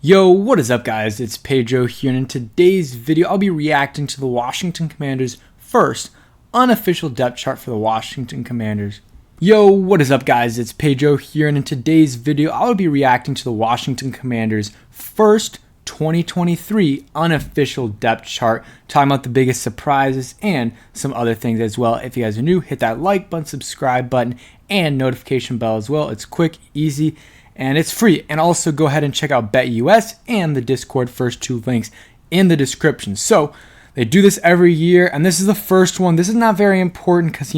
Yo, what is up guys? It's Pedro here, and in today's video I'll be reacting to the Washington Commanders' first unofficial depth chart for the Washington Commanders. Yo, what is up guys? It's Pedro here, and in today's video I'll be reacting to the Washington Commanders' first 2023 unofficial depth chart, talking about the biggest surprises and some other things as well. If you guys are new, hit that like button, subscribe button, and notification bell as well. It's quick, easy, and it's free. And also go ahead and check out BetUS and the Discord, first two links in the description. So they do this every year, and this is the first one. This is not very important because,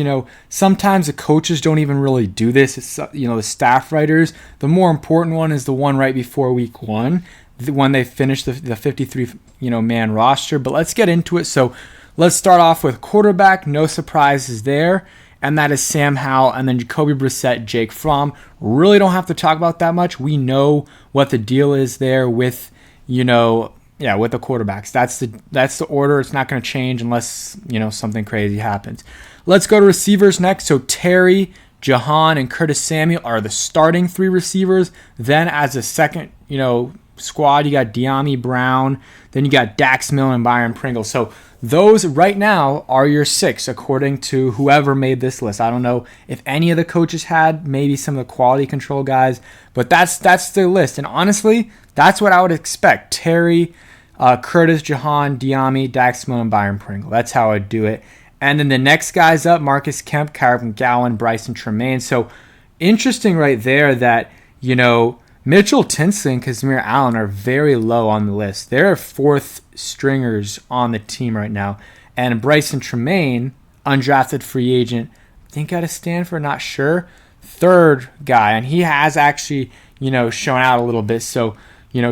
sometimes the coaches don't even really do this. It's, the staff writers. The more important one is the one right before week one, when they finish the 53 man roster. But let's get into it. So let's start off with quarterback. No surprises there. And that is Sam Howell, and then Jacoby Brissett, Jake Fromm. Really don't have to talk about that much. We know what the deal is there with, with the quarterbacks. That's the order. It's not going to change unless, something crazy happens. Let's go to receivers next. So Terry, Jahan, and Curtis Samuel are the starting three receivers. Then as a second, squad, you got De'Ami Brown. Then you got Dax Milne and Byron Pringle. So those right now are your six, according to whoever made this list. I don't know if any of the coaches had, maybe some of the quality control guys, but that's the list. And honestly, that's what I would expect. Terry, Curtis, Jahan, De'Ami, Dax Milne, and Byron Pringle. That's how I'd do it. And then the next guys up, Marcus Kemp, Kyron McGowan, Bryson Tremaine. So interesting right there that, Mitchell Tinsley and Kazmir Allen are very low on the list. They're fourth stringers on the team right now. And Bryson Tremaine, undrafted free agent, I think out of Stanford, not sure, third guy. And he has actually, shown out a little bit. So,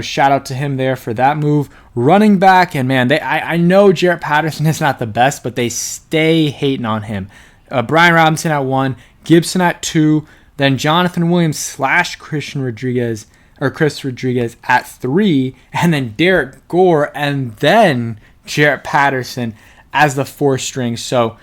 shout out to him there for that move. Running back, and man, I know Jarrett Patterson is not the best, but they stay hating on him. Brian Robinson at 1, Gibson at 2, then Jonathan Williams / Chris Rodriguez at 3, and then Derek Gore, and then Jarrett Patterson as the 4th string. So,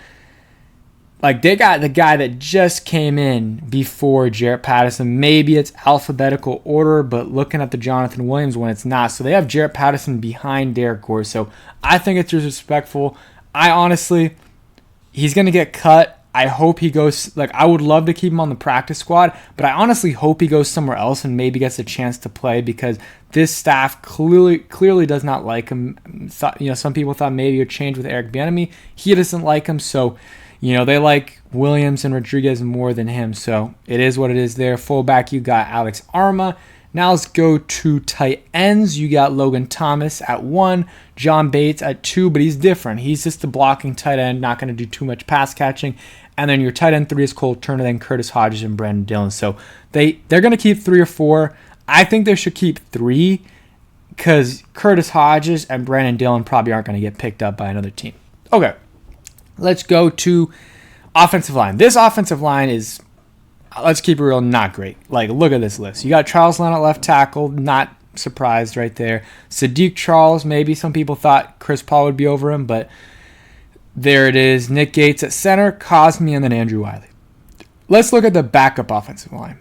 they got the guy that just came in before Jarrett Patterson. Maybe it's alphabetical order, but looking at the Jonathan Williams one, it's not. So they have Jarrett Patterson behind Derek Gore. So I think it's disrespectful. He's going to get cut. I hope he goes, I would love to keep him on the practice squad, but I honestly hope he goes somewhere else and maybe gets a chance to play, because this staff clearly does not like him. Some people thought maybe a change with Eric Bieniemy. He doesn't like him, so, they like Williams and Rodriguez more than him, so it is what it is there. Fullback, you got Alex Arma. Now let's go to tight ends. You got Logan Thomas at 1, John Bates at 2, but he's different. He's just a blocking tight end, not going to do too much pass catching. And then your tight end 3 is Cole Turner, then Curtis Hodges and Brandon Dillon. So they're going to keep 3 or 4. I think they should keep 3, because Curtis Hodges and Brandon Dillon probably aren't going to get picked up by another team. Okay, let's go to offensive line. This offensive line is, let's keep it real, not great. Look at this list. You got Charles Leno at left tackle, not surprised right there. Sadiq Charles, maybe some people thought Chris Paul would be over him, but there it is. Nick Gates at center, Cosme, and then Andrew Wiley. Let's look at the backup offensive line.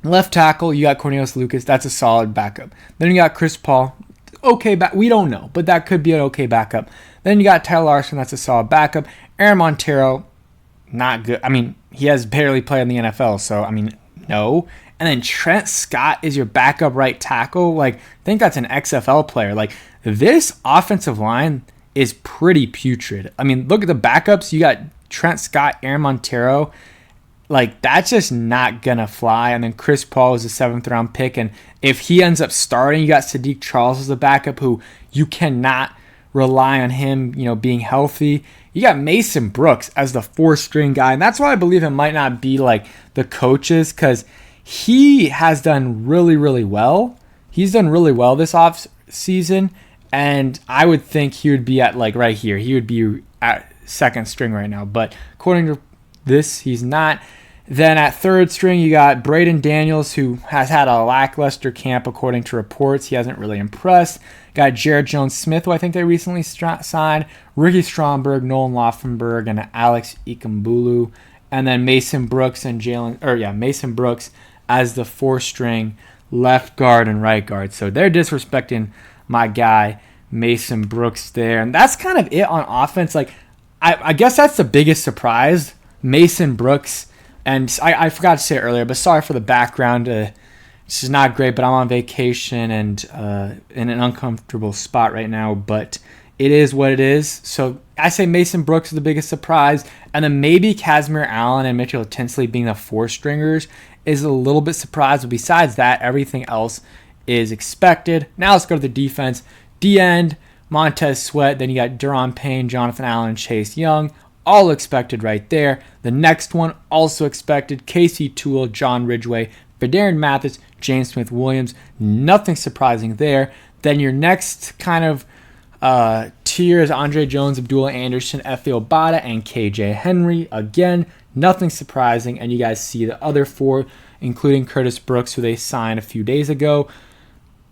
Left tackle, you got Cornelius Lucas. That's a solid backup. Then you got Chris Paul. Okay, we don't know, but that could be an okay backup. Then you got Tyler Larson. That's a solid backup. Aaron Montero, not good. He has barely played in the NFL, so, no. And then Trent Scott is your backup right tackle. I think that's an XFL player. This offensive line is pretty putrid. Look at the backups. You got Trent Scott, Aaron Montero. That's just not going to fly. And then Chris Paul is a 7th-round pick. And if he ends up starting, you got Sadiq Charles as the backup, who you cannot rely on him, being healthy. You got Mason Brooks as the 4th-string guy. And that's why I believe it might not be the coaches, because he has done really, really well. He's done really well this off season. And I would think he would be at right here. He would be at 2nd string right now. But according to this, he's not. Then at 3rd string, you got Braden Daniels, who has had a lackluster camp according to reports. He hasn't really impressed. Got Jared Jones-Smith, who I think they recently signed. Ricky Stromberg, Nolan Laufenberg, and Alex Ikambulu. And then Mason Brooks as the 4th string left guard and right guard. So they're disrespecting my guy, Mason Brooks there. And that's kind of it on offense. Like, I guess that's the biggest surprise, Mason Brooks. And I forgot to say it earlier, but sorry for the background. This is not great, but I'm on vacation and in an uncomfortable spot right now. But it is what it is. So I say Mason Brooks is the biggest surprise. And then maybe Casimir Allen and Mitchell Tinsley being the 4-stringers is a little bit surprised. But besides that, everything else is expected. Now let's go to the defense. D-end, Montez Sweat. Then you got Deron Payne, Jonathan Allen, and Chase Young. All expected right there. The next one, also expected. Casey Toole, John Ridgeway, Fedarian Mathis, James Smith-Williams. Nothing surprising there. Then your next kind of tier is Andre Jones, Abdullah Anderson, Efe Obada, and KJ Henry. Again, nothing surprising. And you guys see the other 4, including Curtis Brooks, who they signed a few days ago.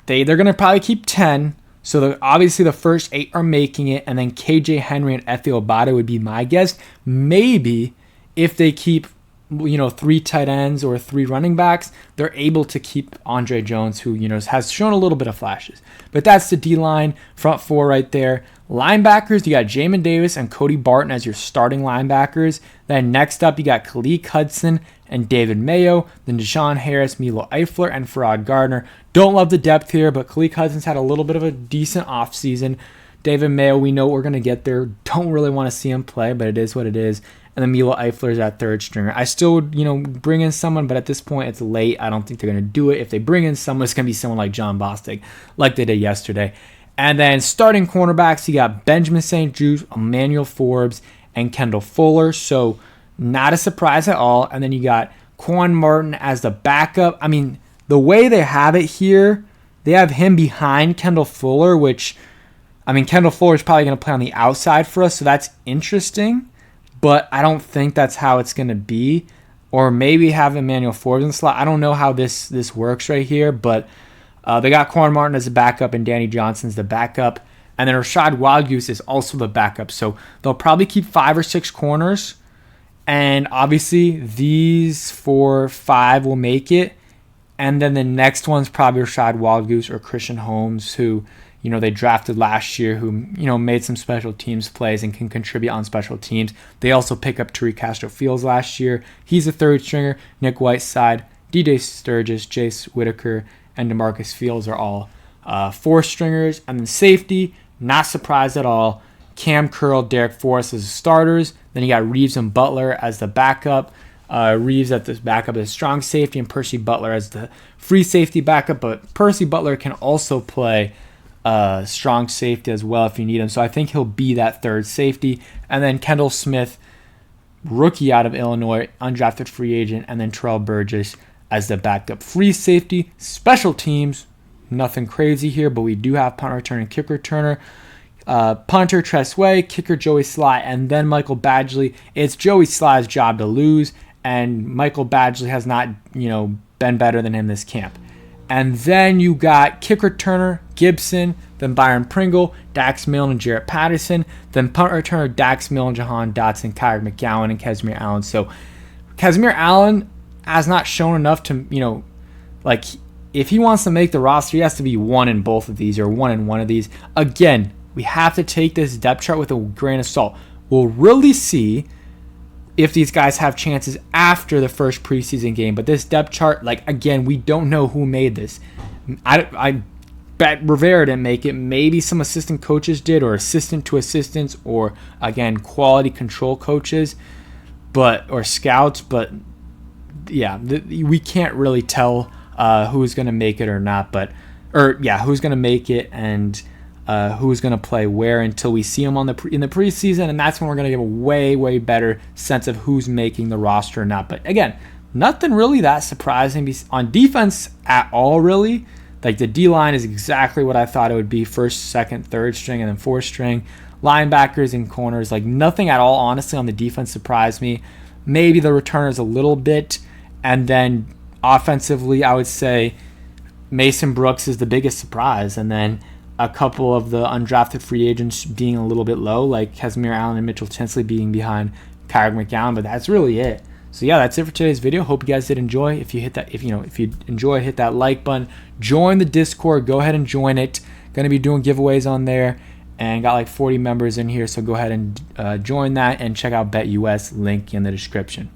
They're going to probably keep 10. So obviously the first 8 are making it. And then KJ Henry and Efe Obada would be my guess. Maybe if they keep 3 tight ends or 3 running backs, they're able to keep Andre Jones, who, has shown a little bit of flashes. But that's the D-line, front 4 right there. Linebackers, you got Jamin Davis and Cody Barton as your starting linebackers. Then next up, you got Khaleke Hudson and David Mayo. Then Deshaun Harris, Milo Eifler, and Farrad Gardner. Don't love the depth here, but Khaleke Hudson's had a little bit of a decent offseason. David Mayo, we know we're going to get there. Don't really want to see him play, but it is what it is. And then Milo Eifler is that 3rd stringer. I still would, bring in someone, but at this point it's late. I don't think they're going to do it. If they bring in someone, it's going to be someone like John Bostic, like they did yesterday. And then starting cornerbacks, you got Benjamin St. Juste, Emmanuel Forbes, and Kendall Fuller. So not a surprise at all. And then you got Quan Martin as the backup. I mean, the way they have it here, they have him behind Kendall Fuller, which, Kendall Fuller is probably going to play on the outside for us, so that's interesting. But I don't think that's how it's going to be. Or maybe have Emmanuel Forbes in the slot. I don't know how this works right here, but they got Quan Martin as a backup and Danny Johnson's the backup. And then Rashad Wildgoose is also the backup. So they'll probably keep 5 or 6 corners. And obviously these 4, 5 will make it. And then the next one's probably Rashad Wildgoose or Christian Holmes, who, they drafted last year, who, made some special teams plays and can contribute on special teams. They also pick up Tariq Castro-Fields last year. He's a 3rd stringer. Nick Whiteside, DJ Sturgis, Jace Whitaker, and DeMarcus Fields are all 4 stringers. And then safety, not surprised at all. Cam Curl, Derek Forrest as the starters. Then you got Reeves and Butler as the backup. Reeves at the backup as strong safety, and Percy Butler as the free safety backup. But Percy Butler can also play strong safety as well if you need him. So I think he'll be that 3rd safety. And then Kendall Smith, rookie out of Illinois, undrafted free agent. And then Terrell Burgess as the backup free safety. Special teams, nothing crazy here, but we do have punt return and kick returner. Punter Tress Way, kicker Joey Sly, and then Michael Badgley. It's Joey Sly's job to lose, and Michael Badgley has not, been better than him this camp. And then you got kick returner Gibson, then Byron Pringle, Dax Milne, and Jarrett Patterson, then punt returner Dax Milne, Jahan Dotson, Kyrie McGowan, and Casimir Allen. So Casimir Allen has not shown enough to, if he wants to make the roster, he has to be 1 in both of these or 1 in one of these. Again, we have to take this depth chart with a grain of salt. We'll really see if these guys have chances after the first preseason game. But this depth chart, again, we don't know who made this. I bet Rivera didn't make it. Maybe some assistant coaches did, or assistant to assistants, or, again, quality control coaches, or scouts. But, yeah, we can't really tell who's going to make it or not. Who's going to make it and who's going to play where until we see them in the preseason, and that's when we're going to get a way, way better sense of who's making the roster or not. But again, nothing really that surprising on defense at all, really. The D-line is exactly what I thought it would be: 1st, 2nd, 3rd string, and then 4th string. Linebackers and corners, nothing at all, honestly, on the defense surprised me. Maybe the returners a little bit, and then offensively, I would say Mason Brooks is the biggest surprise, and then a couple of the undrafted free agents being a little bit low, like Casimir Allen and Mitchell Tinsley being behind Kyrie McGowan, but that's really it. So yeah, that's it for today's video. Hope you guys did enjoy. If you enjoy, hit that like button. Join the Discord. Go ahead and join it. Gonna be doing giveaways on there, and got like 40 members in here. So go ahead and join that and check out BetUS. Link in the description.